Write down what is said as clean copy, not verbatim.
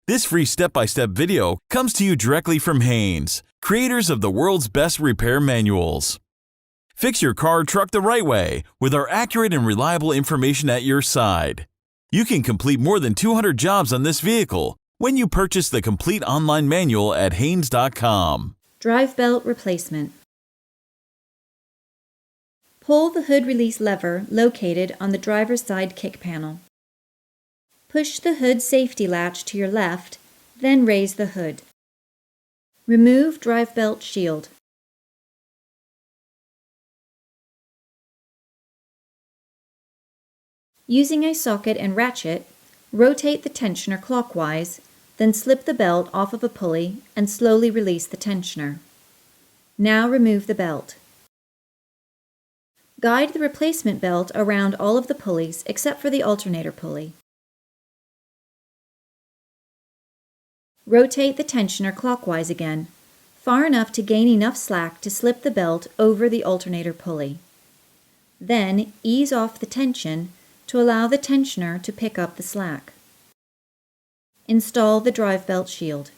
This free step-by-step video comes to you directly from Haynes, creators of the world's best repair manuals. Fix your car or truck the right way with our accurate and reliable information at your side. You can complete more than 200 jobs on this vehicle when you purchase the complete online manual at Haynes.com. Drive belt replacement. Pull the hood release lever located on the driver's side kick panel. Push the hood safety latch to your left, then raise the hood. Remove drive belt shield. Using a socket and ratchet, rotate the tensioner clockwise, then slip the belt off of a pulley and slowly release the tensioner. Now remove the belt. Guide the replacement belt around all of the pulleys except for the alternator pulley. Rotate the tensioner clockwise again, far enough to gain enough slack to slip the belt over the alternator pulley. Then ease off the tension to allow the tensioner to pick up the slack. Install the drive belt shield.